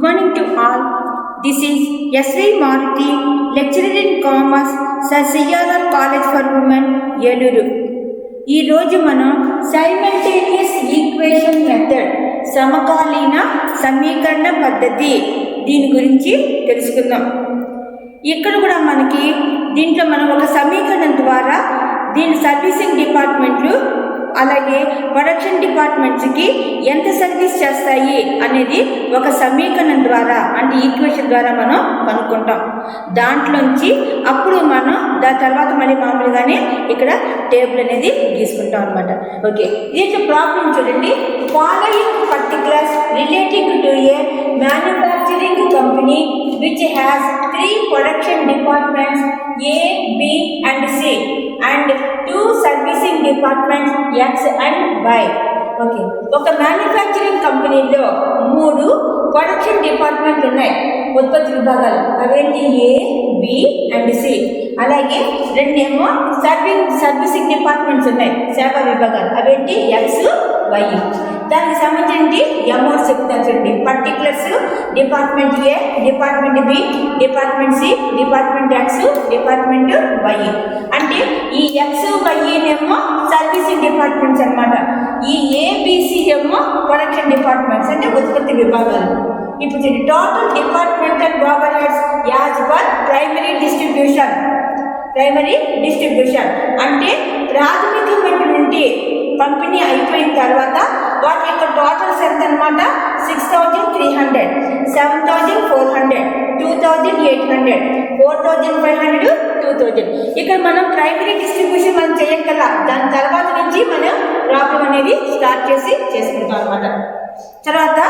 morning to all. This is S.V. Maruti, lecturer in Commerce, Sir C.R.R. College for Women, Yeluru. ఈ రోజు మనం simultaneous equation method, సమకాలీన సమీకరణ పద్ధతి, దీని గురించి తెలుసుకుందాం. ఇక్కడ కూడా మనకి దీంట్లో మనం ఒక సమీకరణం ద్వారా దీని సర్వీసింగ్ డిపార్ట్మెంట్లు అలాగే ప్రొడక్షన్ డిపార్ట్మెంట్స్కి ఎంత సర్వీస్ చేస్తాయి అనేది ఒక సమీకరణం ద్వారా అంటే ఈక్వేషన్ ద్వారా మనం కనుక్కుంటాం. దాంట్లోంచి అప్పుడు మనం దాని తర్వాత మళ్ళీ మామూలుగానే ఇక్కడ టేబుల్ అనేది తీసుకుంటాం అనమాట. ఓకే, దీంట్లో ప్రాబ్లం చూడండి. Following particulars relating to A manufacturing company which has 3 production departments A, B and C and 2 servicing departments X and Y. Okay, ఒక మ్యానుఫ్యాక్చరింగ్ కంపెనీలో 3 ప్రొడక్షన్ డిపార్ట్మెంట్లు ఉన్నాయి, ఉత్పత్తి విభాగాలు. అవేంటి? A, B and C. అలాగే 2 సర్వీసింగ్ డిపార్ట్మెంట్స్ ఉన్నాయి, సేవా విభాగాలు. అవేంటి? X, Y. దానికి సంబంధించి అమౌంట్స్ చెప్తాను చూడండి. Particulars department A, department B, department C, department X, department Y. అంటే ఈ ఎక్స్, వై ఏమో సర్వీసింగ్ డిపార్ట్మెంట్స్ అనమాట. ఈ ఏబిసి ఏమో ప్రొడక్షన్ డిపార్ట్మెంట్స్ అంటే ఉత్పత్తి విభాగాలు. ఇప్పుడు total departmental over heads as per primary distribution అంటే ప్రాథమికమైనటువంటి పంపిణీ అయిపోయిన తర్వాత వాటి యొక్క టోటల్స్ ఎంత అనమాట? 6,300, 7,400, 2,800, 4,500, 2,000. ఇక్కడ మనం ప్రైమరీ డిస్ట్రిబ్యూషన్ మనం చేయగల. దాని తర్వాత నుంచి మనం ప్రాబ్లం అనేది స్టార్ట్ చేసుకుంటాం అనమాట. తర్వాత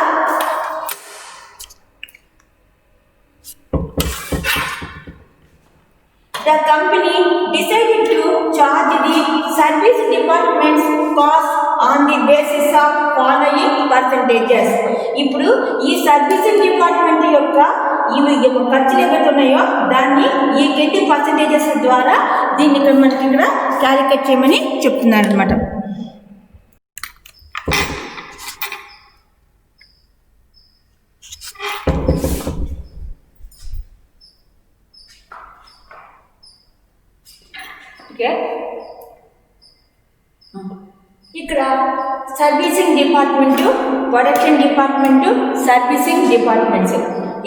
the company decided to charge the service department's cost on the basis of following percentages. ఇప్పుడు ఈ సర్వీసింగ్ డిపార్ట్మెంట్ యొక్క ఇవి ఖర్చులు ఏవైతే ఉన్నాయో దాన్ని ఈ 20% ద్వారా దీన్ని ఇక్కడ మనకి ఇక్కడ క్యాలిక్యులేట్ చేయమని చెప్తున్నారు అనమాట. ఇక్కడ servicing department, production department, servicing departments.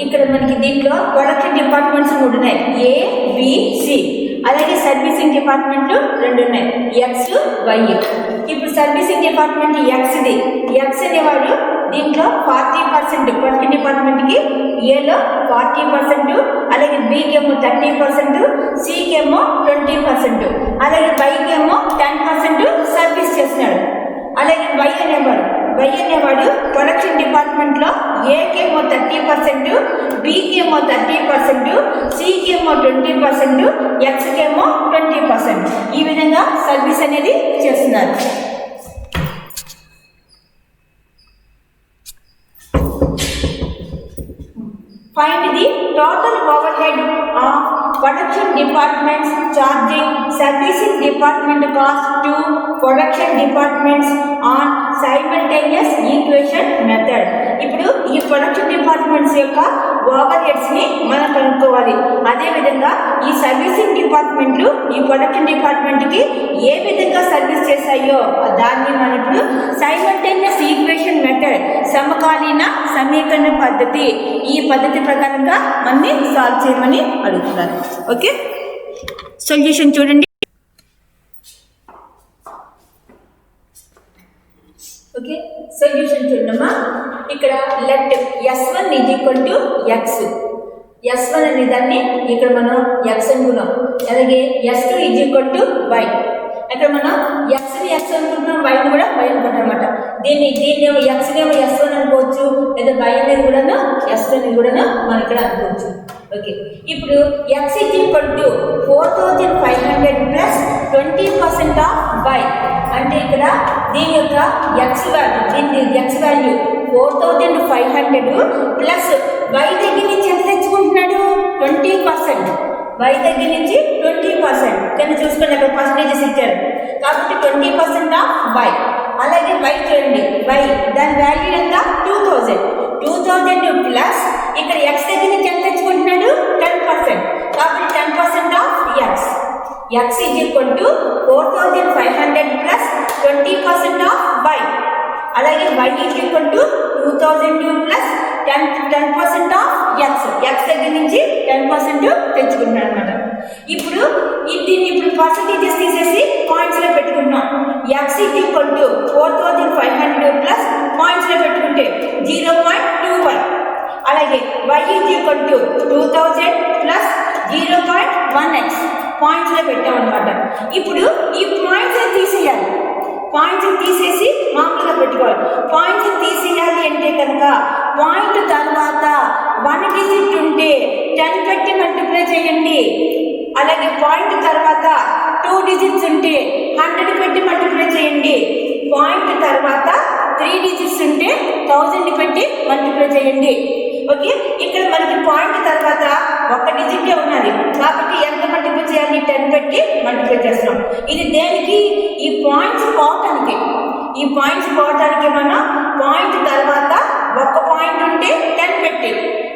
ఇక్కడ మనకి దీంట్లో ప్రొడక్షన్ డిపార్ట్మెంట్స్ 3 ఉన్నాయి, ఏ, బి, సి. అలాగే సర్వీసింగ్ డిపార్ట్మెంట్లు 2 ఉన్నాయి, ఎక్స్, వై. ఇప్పుడు సర్వీసింగ్ డిపార్ట్మెంట్ ఎక్స్ది. ఎక్స్ అనేవాడు దీంట్లో 40%, ప్రొడక్షన్ డిపార్ట్మెంట్కి ఏలో 40%, అలాగే బికి ఏమో 30%, సికి ఏమో 20%, అలాగే వైకి ఏమో 10% సర్వీస్ చేస్తున్నాడు. అలాగే వై అనేవాడు ప్రొడక్షన్ డిపార్ట్మెంట్లో ఏకేమో 30%, బికేమో 30%, సికేమో 20%, ఎక్స్కేమో 20%. ఈ విధంగా సర్వీస్ అనేది చేస్తున్నారు. Find the total overhead of production departments charging servicing department cost to production departments on simultaneous equation method. ఇప్పుడు ఈ ప్రొడక్షన్ డిపార్ట్మెంట్స్ యొక్క ఓవర్ హెడ్స్ ని మనం కనుక్కోవాలి. అదేవిధంగా ఈ సర్వీసింగ్ డిపార్ట్మెంట్లు ఈ ప్రొడక్షన్ డిపార్ట్మెంట్ కి ఏ విధంగా సర్వీస్ చేశాయో దాన్ని మనం ఇప్పుడు సైమల్టేనియస్ ఈక్వేషన్ మెథడ్, సమకాలీన సమీకరణ పద్ధతి, ఈ పద్ధతి ప్రకారంగా మనని సాల్వ్ చేయమని అడుగుతున్నారు. ఓకే, సొల్యూషన్ చూడండి. ఓకే, సొల్యూషన్ చూడమ్మా. ఇక్కడ లెట్ S1 = X. S1 అనే దాన్ని ఇక్కడ మనం X అనుకున్నాం. అలాగే S2 = Y. అక్కడ మనం ఎక్స్ని ఎక్స్ అనుకుంటున్నాం, వైని కూడా వై అనుకుంటాం అనమాట. దీన్ని ఎక్స్నేమో S1 అనుకోవచ్చు, లేదా వై అనేది కూడా S2 అనేది కూడా మనం ఇక్కడ అనుకోవచ్చు. ఓకే, ఇప్పుడు X = 4,500 ప్లస్ 20% ఆఫ్ వై. అంటే ఇక్కడ దీని యొక్క ఎక్స్ వాల్యూ 4,500 ప్లస్ వై దగ్గర నుంచి ఎంత తెచ్చుకుంటున్నాడు? 20%. వై దగ్గర నుంచి 20%. కింద చూసుకోండి, అక్కడ పర్సంటేజెస్ ఇచ్చారు కాబట్టి 20% ఆఫ్ వై. అలాగే వై చూడండి, వై దాని వాల్యూ ఎంత? 2000. 2000 ప్లస్ ఇక్కడ ఎక్స్ దగ్గర నుంచి ఎంత తెచ్చుకుంటున్నాడు 10%. కాబట్టి 10% of x. X is equal to 4500 plus 20% of y. అలాగే why is equal to 2002 plus 10% of x. X దగ్గర నుంచి 10% తెచ్చుకుంటున్నాడు అనమాట. ఇప్పుడు దీన్ని పర్సంటేజెస్ తీసేసి పాయింట్స్ లో పెట్టుకుంటున్నాం. X is equal to 4500 plus points లో పెట్టుకుంటే 0.21. అలాగే why is equal to 2000 plus 0.1x points లో పెట్టామన్నమాట. ఇప్పుడు ఈ పాయింట్స్ తీసేయాలి. పాయింట్స్ తీసేసి మామూలుగా పెట్టుకోవాలి. పాయింట్స్ తీసేయాలి అంటే కనుక పాయింట్ తర్వాత 1 డిజిట్ ఉంటే 10 పెట్టి మల్టిప్లై చేయండి. అలాగే పాయింట్ తర్వాత 2 డిజిట్స్ ఉంటే 100 పెట్టి మల్టిప్లై చేయండి. పాయింట్ తర్వాత 3 డిజిట్స్ ఉంటే 1000 పెట్టి మల్టిప్లై చేయండి. ఓకే, ఇక్కడ మనకి పాయింట్ తర్వాత 1 డిజిటే ఉన్నది కాబట్టి ఎంత మల్టిప్లై చేయాలి? 10 పెట్టి మల్టిప్లై చేస్తున్నాం. ఇది దేనికి? ఈ పాయింట్స్ పోవటానికి. ఈ పాయింట్స్ పోవటానికి మనం పాయింట్ తర్వాత 1 పాయింట్ ఉంటే 10 పెట్టి,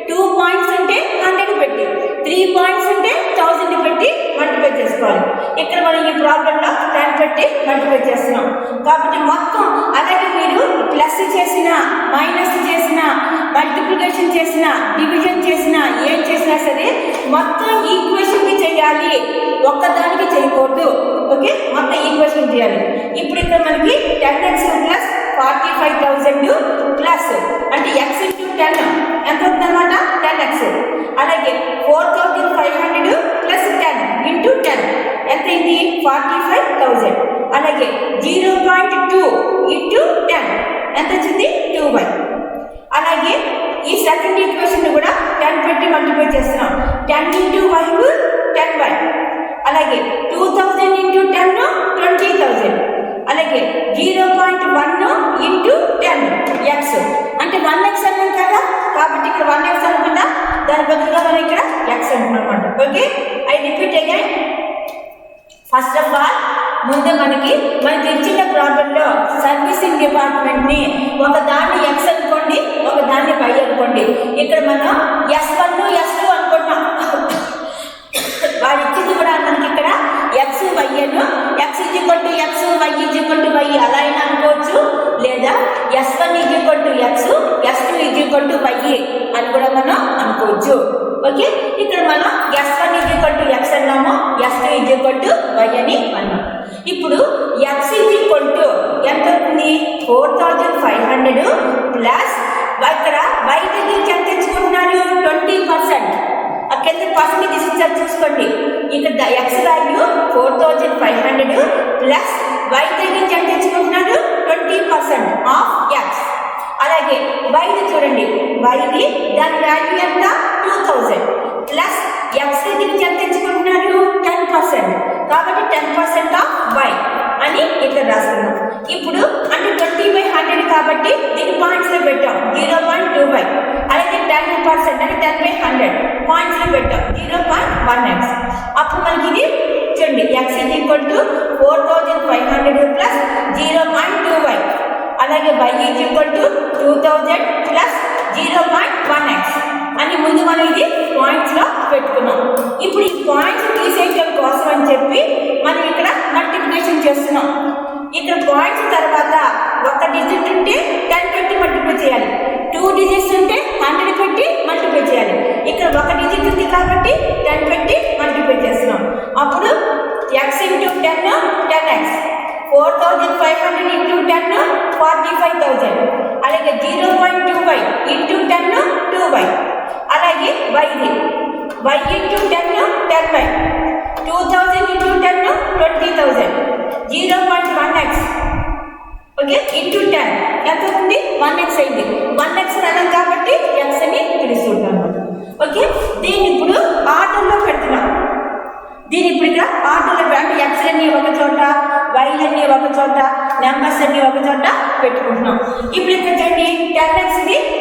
2 పాయింట్స్ ఉంటే 100 పెట్టి, 3 పాయింట్స్ ఉంటే 1000 పెట్టి మల్టిప్లై చేసుకోవాలి. ఇక్కడ మనం ఈ ప్రాబ్లంలో 10 పెట్టి మల్టిప్లై చేస్తున్నాం కాబట్టి మొత్తం. అలాగే మీరు ప్లస్ చేసిన, మైనస్ చేసిన, మల్టిప్లికేషన్ చేసిన, డివిజన్ చేసిన, ఏం చేసినా సరే మొత్తం ఈక్వేషన్కి చేయాలి, ఒక్కదానికి చేయకూడదు. ఓకే, మొత్తం ఈక్వేషన్ చేయాలి. ఇప్పుడు ఇక్కడ మనకి 10x ప్లస్ 45,000 ప్లస్ అంటే x ఇంటూ 10 ఎంత అవుతుందన్నమాట? 10x. అలాగే 4500 ప్లస్ 10 ఇంటూ 10 ఎంత అయింది? 45,000. అలాగే 0.2 ఇంటూ 10 ఎంత వచ్చింది? 2y. అలాగే ఈ సెకండ్ ఈక్వేషన్ కూడా 10 పెట్టి మల్టిప్లై చేస్తున్నాం. 10 ఇంటూ y 10y. అలాగే 2000 ఇంటూ 10 20,000. అలాగే 0.1 ఇంటూ 10 ఎక్స్ అంటే 1x అన్నాం కదా కాబట్టి ఇక్కడ 1x అనుకుంటా, దాని బదులుగా మనం ఇక్కడ ఎక్స్ అంటున్నాం అనమాట. Okay, I repeat again. First of all ముందు మనకి ఇచ్చిన ప్రాబ్లంలో సర్వీసింగ్ డిపార్ట్మెంట్ని ఒక దాన్ని ఎక్స్ అనుకోండి, ఒక దాన్ని వై అనుకోండి. ఇక్కడ మనం S1 S2 అనుకుంటున్నాం. వాడు ఇచ్చింది కూడా మనకి ఇక్కడ ఎక్స్ వై అను, x is equal to x, y is equal to y అలా అయినా అనుకోవచ్చు. లేదా S1 is equal to x, S2 is equal to y అని కూడా మనం అనుకోవచ్చు. ఓకే, ఇక్కడ మనం S1 is equal to X అన్నాము, S2 is equal to y అని అన్నాం. ఇప్పుడు ఎక్స్ ఈజ్ ఈక్వల్ టు ఎంత అవుతుంది? 4500 ప్లస్ ఇక్కడ వై దగ్గర ఎంత తెచ్చుకుంటున్నారు? 20%. కింద పర్సెంటేజ్ ఇచ్చారు చూసుకోండి. ఇక్కడ ఎక్స్ వాల్యూ 4500 ప్లస్ వై దగ్గర ఎంత తెచ్చుకుంటున్నారు? 20% ఆఫ్ ఎక్స్. అలాగే వైది చూడండి, వైది దాని వాల్యూ ఎంత? 2000 ప్లస్ ఎక్స్ దగ్గర ఎంత తెచ్చుకుంటున్నారు? 10%. కాబట్టి 10% ఆఫ్ వై అని ఇక్కడ రాసుకున్నాం. ఇప్పుడు అంటే 20/100 కాబట్టి దీన్ని పాయింట్స్ లో పెట్టాం 0.25. అలాగే 10% అంటే 10/100 పాయింట్స్ లో పెట్టాం 0.1x. అప్పుడు మనకి ఇది చూడండి x is equal to 4500 plus 0.2y. అలాగే y is equal to 2000 plus 0.1x అని ముందు మనం ఇది పాయింట్స్ లో పెట్టుకున్నాం. ఇప్పుడు ఈ పాయింట్స్ తీసేయడం కోసం అని చెప్పి మనం ఇక్కడ మల్టిప్లికేషన్ చేస్తున్నాం. ఇక్కడ పాయింట్స్ తర్వాత 1 డిజిట్ ఉంటే 10 పెట్టి మల్టిప్లై చేయాలి, 2 డిజిట్స్ ఉంటే 100 పెట్టి మల్టిప్లై చేయాలి. ఇక్కడ 1 డిజిట్ ఉంది కాబట్టి 10 పెట్టి మల్టిప్లై చేస్తున్నాం. అప్పుడు x ఇంటూ 10 10x, 4500 ఇంటూ 10 45,000. అలాగే 0.2y ఇంటూ 10 2y. అలాగే వైది y into 10 10y, 2000 into 10 20,000, 0.1x. Okay, into 10 ఎంత ఉంది? 1x అయింది. 1x అన్నాం కాబట్టి x అని పిలుస్తుంటాం. ఓకే, దీన్ని ఇప్పుడు ఆర్డర్లో పెడుతున్నాం. దీని ఇప్పుడు ఇక్కడ ఆర్డర్లో అంటే ఎక్స్ అన్ని ఒక చోట, వైలన్నీ ఒక చోట, నెంబర్స్ అన్ని ఒక చోట పెట్టుకుంటున్నాం. ఇప్పుడు ఇక్కడ చూడండి 10x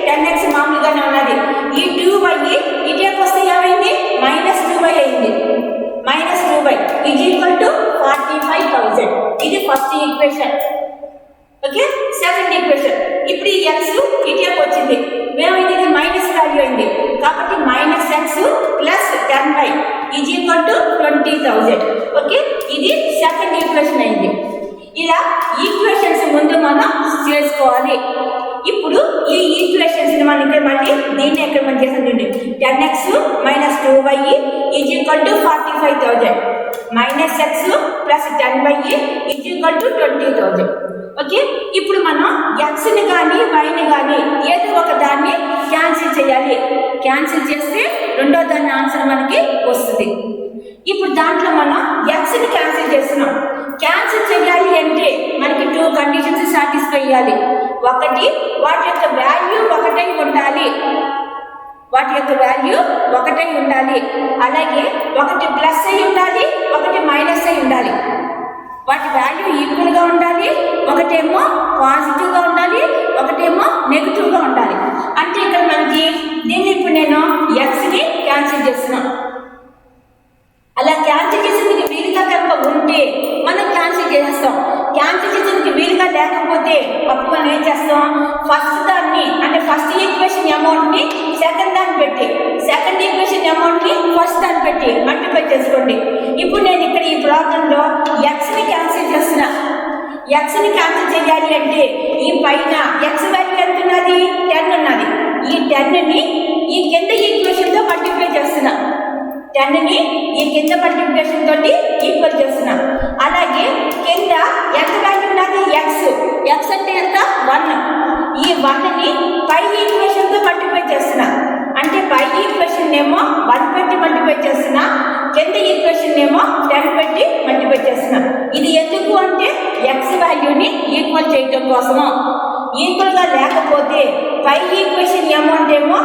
10x మామూలుగానే ఉన్నది. ఈ 2y ఇటువైపు వస్తే ఏమైంది? -2y అయింది. -2y is equal to 45,000. ఇది first equation. Okay, second equation. ఇప్పుడు ఈ ఎక్స్ ఇటువైపు వచ్చింది, ఏమైంది, ఇది మైనస్ వాల్యూ అయింది కాబట్టి minus X plus 10y is equal to 20,000. Okay, ఇది సెకండ్ ఈక్వేషన్ అయింది. ఇలా ఈక్వేషన్స్ ముందు మనం చేసుకోవాలి. ఇప్పుడు ఈ ఈక్వేషన్స్ మనం ఇక్కడ మళ్ళీ దీన్ని ఎక్కడ మనం చేసాం, 10x minus 2y is equal to 45,000 minus x plus 10y is equal to 20,000. Okay, ఇప్పుడు మనం ఎక్స్ని కానీ వైని కానీ ఏదో ఒక దాన్ని క్యాన్సిల్ చేయాలి. క్యాన్సిల్ చేస్తే రెండో దాని ఆన్సర్ మనకి వస్తుంది. ఇప్పుడు దాంట్లో మనం ఎక్స్ని క్యాన్సిల్ చేస్తున్నాం. క్యాన్సిల్ చేయాలి అంటే మనకి 2 కండిషన్స్ సాటిస్ఫై అయ్యాలి. ఒకటి, వాటి యొక్క వాల్యూ ఒకటై ఉండాలి. అలాగే ఒకటి ప్లస్ అయి ఉండాలి, ఒకటి మైనస్ అయి ఉండాలి. వాటి వాల్యూ ఈక్వల్గా ఉండాలి. ఒకటేమో పాజిటివ్గా ఉండాలి, ఒకటేమో నెగిటివ్గా ఉండాలి. అంటే ఇక్కడ మనకి దీన్ని ఇప్పుడు నేను ఎక్స్ని క్యాన్సిల్ చేస్తున్నాను. అలా క్యాన్సిల్ చేసేందుకు వీలుగా కనుక ఉంటే మనం క్యాన్సిల్ చేసేస్తాం. క్యాన్సిల్ చేసేందుకు వీలుగా లేకపోతే అప్పుడు మనం ఏం చేస్తాం, ఫస్ట్ దాన్ని అంటే ఫస్ట్ ఈక్వేషన్ అమౌంట్ని సెకండ్ దాన్ని పెట్టి, సెకండ్ ఈక్వేషన్ అమౌంట్ని ఫస్ట్ దాన్ని పెట్టి మల్టిప్లై చేసుకోండి. ఇప్పుడు నేను ఇక్కడ ఈ ప్రాబ్లంలో ఎక్స్ని క్యాన్సిల్ చేస్తున్నా. ఎక్స్ని క్యాన్సిల్ చేయాలి అంటే ఈ పైన ఎక్స్ వాల్యూ ఎంత ఉన్నది, 10 ఉన్నది. ఈ 10ని ఈ కింద ఈక్వేషన్తో మల్టిప్లై చేస్తున్నా. 10ని ఈ కింద మల్టిప్లికేషన్ తోటి ఈక్వల్ చేస్తున్నా. అలాగే కింద ఎంత వాల్యూ ఉన్నది, ఎక్స్ అంటే ఎంత, 1. ఈ 1ని పై ఈక్వేషన్తో మల్టిప్లై చేస్తున్నా. అంటే పై ఈక్వేషన్ ఏమో 1 పెట్టి మల్టిప్లై చేస్తున్నా, కింద ఈక్వేషన్ ఏమో 10 పెట్టి మల్టిప్లై చేస్తున్నా. ఇది ఎందుకు అంటే ఎక్స్ వాల్యూని ఈక్వల్ చేయడం కోసము. ఈక్వల్గా లేకపోతే పై ఈక్వేషన్ అమౌంట్ ఏమో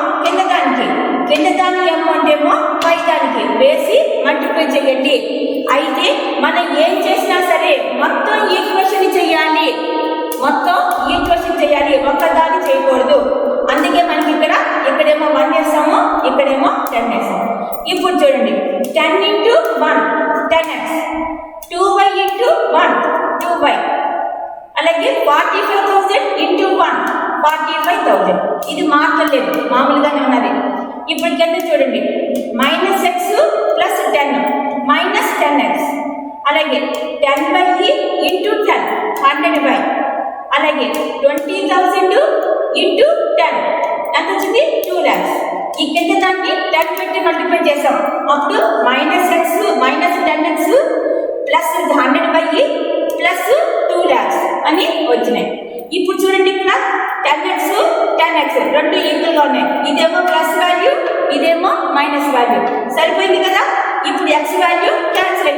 కింద దాని అమౌంట్ ఏమో పై దానికి వేసి మల్టిప్లై చేయండి. అయితే మనం ఏం చేసినా సరే మొత్తం ఈక్వేషన్ చేయాలి, ఒక్కదాన్ని చేయకూడదు. అందుకే మనకి ఇక్కడేమో 1 వేసాము, ఇక్కడేమో 10 వేసాము. ఇప్పుడు చూడండి, 10 × 1 10x, 2y × 1 2y, అలాగే 45,000 × 1 45,000. ఇది మార్చలేదు, మామూలుగానే ఉన్నది. ఇప్పుడు కింద చూడండి, minus X plus 10 minus 10x, అలాగే 10y × 10 100y, అలాగే 20,000 × 10 ఎంత వచ్చింది, 2 lakhs. ఈ కింద దాన్ని 10 పెట్టి మల్టిప్లై చేసాం. అప్పుడు minus X minus 10x plus 100y plus 2 lakhs అని వచ్చినాయి. ఇప్పుడు చూడండి, ఇక్కడ 10x రెండు ఈక్వల్గా ఉన్నాయి. ఇదేమో ప్లస్ వాల్యూ, ఇదేమో మైనస్ వాల్యూ. సరిపోయింది కదా. ఇప్పుడు ఎక్స్ వాల్యూ క్యాన్సిల్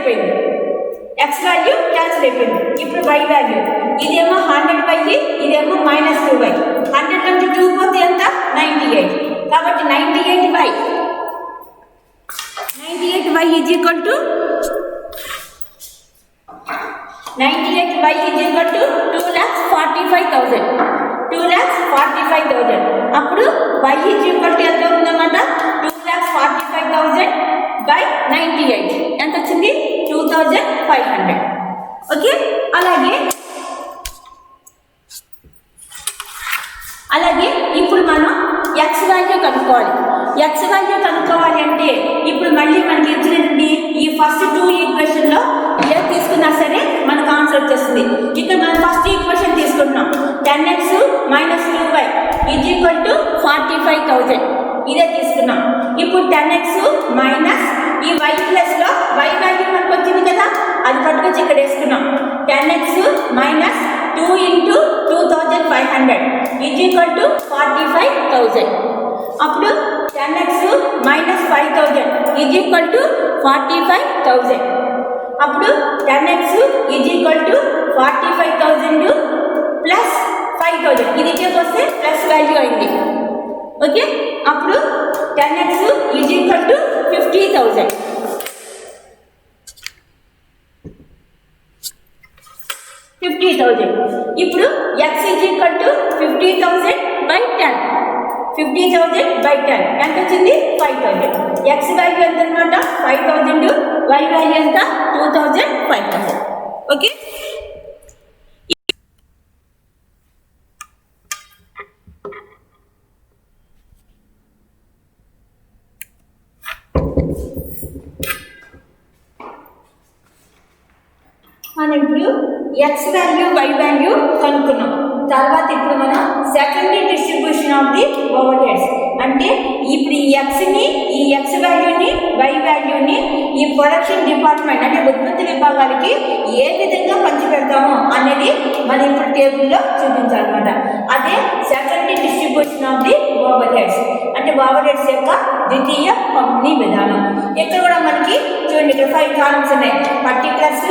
అయిపోయింది. ఇప్పుడు y వాల్యూ, ఇదేమో 100y, ఇదేమో మైనస్ 2y. 100 నుంచి 2 పోతే ఎంత, 98. కాబట్టి 98y ఈజ్ ఈక్వల్ టు 2,45,000. 2,45,000. అప్పుడు y ఈజ్ ఈక్వల్ టు ఎంత అవుతుందన్నమాట, 2,45,000 బై 98 ఎంత వచ్చింది, 2,500. ఓకే, అలాగే ఇప్పుడు మనం ఎక్స్ వాల్యూ కనుక్కోవాలి. అంటే ఇప్పుడు మళ్ళీ మనకి ఇచ్చినటువంటి ఈ ఫస్ట్ 2 ఈక్వేషన్లో ఏది తీసుకున్నా సరే మనకు ఆన్సర్ వచ్చేస్తుంది. ఇక్కడ మనం ఫస్ట్ ఈక్వేషన్ తీసుకుంటున్నాం, 10x minus 2y is equal to 45,000. ఇదే తీసుకున్నాం. ఇప్పుడు 10x మైనస్ ఈ y ప్లస్లో y వాల్యూ మనకు వచ్చింది కదా, అది పట్టుకొచ్చి ఇక్కడ వేసుకున్నాం. 10x minus 2 × 2,500 is equal to 45,000. అప్పుడు 10x minus 5,000 is equal to 45,000. అప్పుడు 10x is equal to 45,000 plus 5,000. ఇది వస్తే ప్లస్ వాల్యూ అయింది. ఓకే, అప్పుడు 10x ఈజ్ ఈక్వల్ టు 50,000. ఇప్పుడు x is equal to 50,000 by 10. 50,000 by 10 ఎంత వచ్చింది, 5,000. ఎక్స్ వాల్యూ ఎంత అనమాట, 5,000. వై వాల్యూ ఎంత, 2,500. ఓకే. మనం ఇప్పుడు ఎక్స్ వాల్యూ వై వాల్యూ కనుక్కున్నాం. తర్వాత ఇప్పుడు మనం secondary distribution of the over heads అంటే ఇప్పుడు ఈ ఎక్స్ వాల్యూని వై వాల్యూని ఈ ప్రొడక్షన్ డిపార్ట్మెంట్ అంటే ఉత్పత్తి విభాగాలకి ఏ విధంగా పంచిపెడతాము అనేది మనం ఇప్పుడు టేబుల్లో చూపించాలన్నమాట. అదే secondary distribution of the over heads అంటే ఓవర్ హెడ్స్ యొక్క ద్వితీయ పంపిణీ విధానం. ఇక్కడ కూడా మనకి చూడండి ఇక్కడ 5 కాలమ్స్ ఉన్నాయి. Particulars,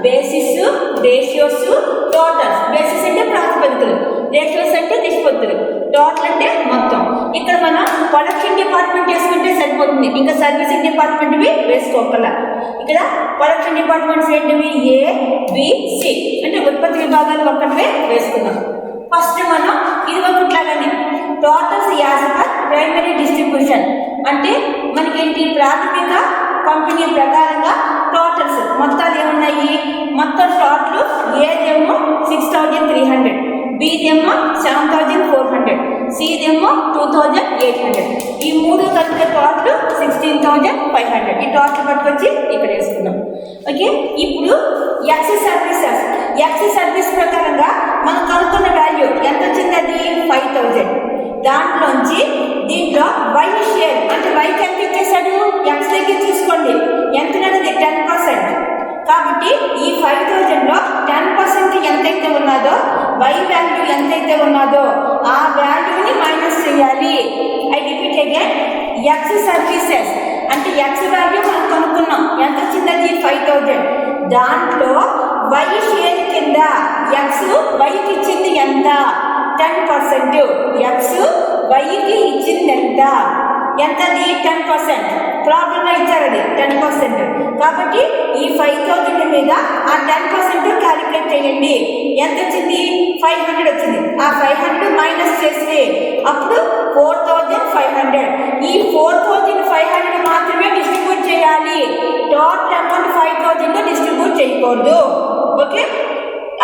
basis, ratios, totals. Basis అంటే ప్రాతిపదికలు, రేషియోస్ అంటే నిష్పత్తులు, టోటల్ అంటే మొత్తం. ఇక్కడ మనం ప్రొడక్షన్ డిపార్ట్మెంట్ వేసుకుంటే సరిపోతుంది, ఇంకా సర్వీసింగ్ డిపార్ట్మెంట్వి వేసుకోగల. ఇక్కడ ప్రొడక్షన్ డిపార్ట్మెంట్స్ ఏంటివి? ఏ, బి, సి అంటే ఉత్పత్తి విభాగాలు ఒక్కటివే వేసుకున్నాం. ఫస్ట్ మనం ఇది ఒకట్లాగానే totals as per primary distribution అంటే మనకేంటి ప్రాథమిక పంపిణీ ప్రకారంగా టోటల్స్ మొత్తాలు ఏమున్నాయి? మొత్తం టోటల్ ఏదేమో 6300, బిదేమో 7400, సిదేమో 2800. ఈ మూడు కలిపే టోటల్ 16500. ఈ టోటల్ పట్టుకొచ్చి ఇక్కడ వేసుకున్నాం. ఓకే, ఇప్పుడు ఎక్స్ సర్వీస్ ప్రకారంగా మనం కనుక్కున్న వాల్యూ ఎంత వచ్చింది? అది 5000. దాంట్లోంచి దీంట్లో వై షేర్ అంటే వైకి ఎంత ఇచ్చేసాడు? ఎక్స్ దగ్గర చూసుకోండి ఎంత అనేది 10%. కాబట్టి ఈ 5000లో 10% ఎంతైతే ఉన్నదో వై వాల్యూ ఎంతైతే ఉన్నదో ఆ వాల్యూని మైనస్ చేయాలి. I repeat again, ex services అంటే ఎక్స్ వాల్యూ మనం కనుక్కున్నాం ఎంత వచ్చింది? అది 5000. దాంట్లో వై షేర్ కింద ఎక్స్ వైకి ఇచ్చింది ఎంత? 10%. ఎక్స్ వైకి ఇచ్చింది ఎంత? ఎంతది? 10%. ప్రాబ్లంలో ఇచ్చారు అది 10%. కాబట్టి ఈ 5000 మీద ఆ 10% క్యాలిక్యులేట్ చేయండి. ఎంత వచ్చింది? 500 వచ్చింది. ఆ 500 మైనస్ చేస్తే అప్పుడు 4500. ఈ 4500 మాత్రమే డిస్ట్రిబ్యూట్ చేయాలి. టోటల్ అమౌంట్ 5000 డిస్ట్రిబ్యూట్ చేయకూడదు. ఓకే,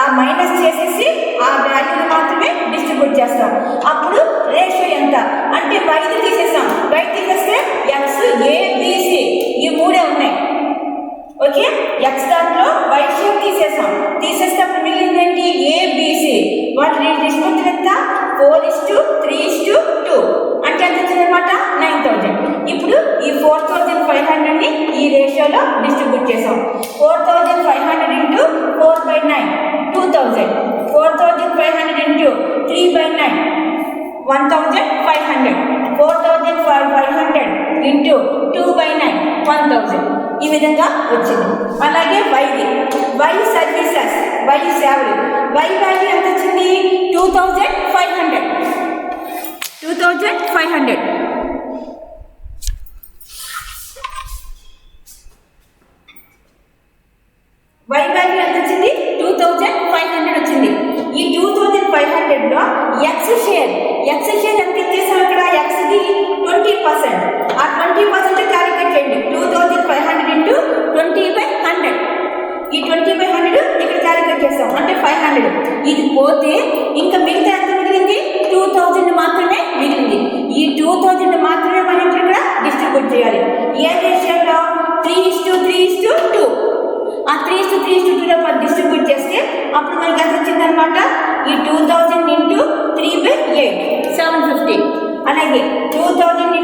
ఆ మైనస్ చేసేసి ఆ వాల్యూని మాత్రమే డిస్ట్రిబ్యూట్ చేస్తాం. అప్పుడు రేషియో ఎంత అంటే వైది తీసేస్తాం. వై తీసేస్తే ఎక్స్, ఏ, బి, సి ఈ మూడే ఉన్నాయి. ఓకే, ఎక్స్ దాంట్లో వై షేర్ తీసేస్తే అప్పుడు మిగిలిందేంటి? ఏ, బి, సి. వాటి నిష్పత్తులు ఎంత? 4:3:2 అంటే ఎంత వచ్చిందనమాట? 9000. ఇప్పుడు ఈ 4500ని ఈ రేషియోలో డిస్ట్రిబ్యూట్ చేసాం. 4500 × 4/9 2000. 4500 × 3/9 1500. 4500 × 2/9 1000. ఈ విధంగా వచ్చింది. అలాగే వై సర్వీసెస్, వై సేవలు, వై వాల్యూ ఎంత వచ్చింది? 2500. వై వాల్యూ ఎంత వచ్చింది? 2500 వచ్చింది. ఈ 2500లో ఎక్స్ షేర్ ఎంత ఇచ్చేసాం? ఇక్కడ ఎక్స్ది 20%. ఆ 20% క్యాలిక్యులేట్ చేయండి. 2500 × 20/100. ఈ 20/100 ఇక్కడ క్యాలిక్యులేట్ చేస్తాం అంటే 500. ఇది పోతే ఇంకా మిగతా ఎంత మిగిలింది? 2000 మాత్రమే మిగిలింది. ఈ 2000 మాత్రమే మనం ఇక్కడ డిస్ట్రిబ్యూట్ చేయాలి. ఏ రేషియోలో? 3:3:2. ఆ 3:3:2లో డిస్ట్రిబ్యూట్ చేస్తే అప్పుడు మనకి ఎంత వచ్చిందనమాట? ఈ 2000 × 3/8 750. అలాగే 2000 ×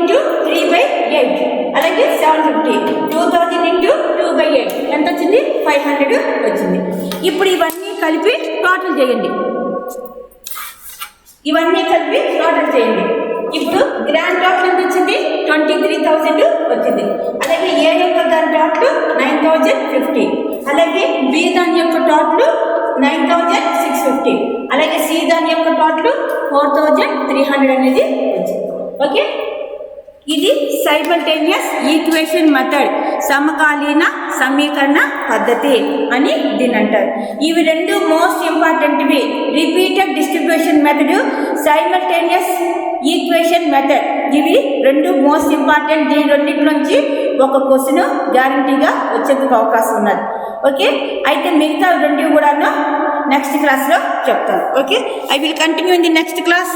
3/8 అలాగే 750. 2000 × 2/8 ఎంత వచ్చింది? 500 వచ్చింది. ఇప్పుడు ఇవన్నీ కలిపి టోటల్ చేయండి. ఇప్పుడు గ్రాండ్ టోటల్ ఎంత వచ్చింది? 23,000 వచ్చింది. అలాగే ఏ యొక్క దాని టోటల్ 9050. అలాగే బి దాని యొక్క టోటల్ 9650. అలాగే సి దాని యొక్క టోటల్ 4300 అనేది వచ్చింది. ఓకే, ఇది సైమల్టేనియస్ ఈక్వేషన్ మెథడ్, సమకాలీన సమీకరణ పద్ధతి అని దీని అంటారు. ఇవి రెండు మోస్ట్ ఇంపార్టెంట్వి. Repeated distribution method, simultaneous equation method, ఇవి రెండు మోస్ట్ ఇంపార్టెంట్. దీని రెండింటిలోంచి ఒక క్వశ్చన్ గ్యారంటీగా వచ్చేందుకు అవకాశం ఉన్నది. ఓకే, అయితే మిగతా రెండు కూడా నెక్స్ట్ క్లాస్లో చెప్తాను. Okay, I will continue in the next class.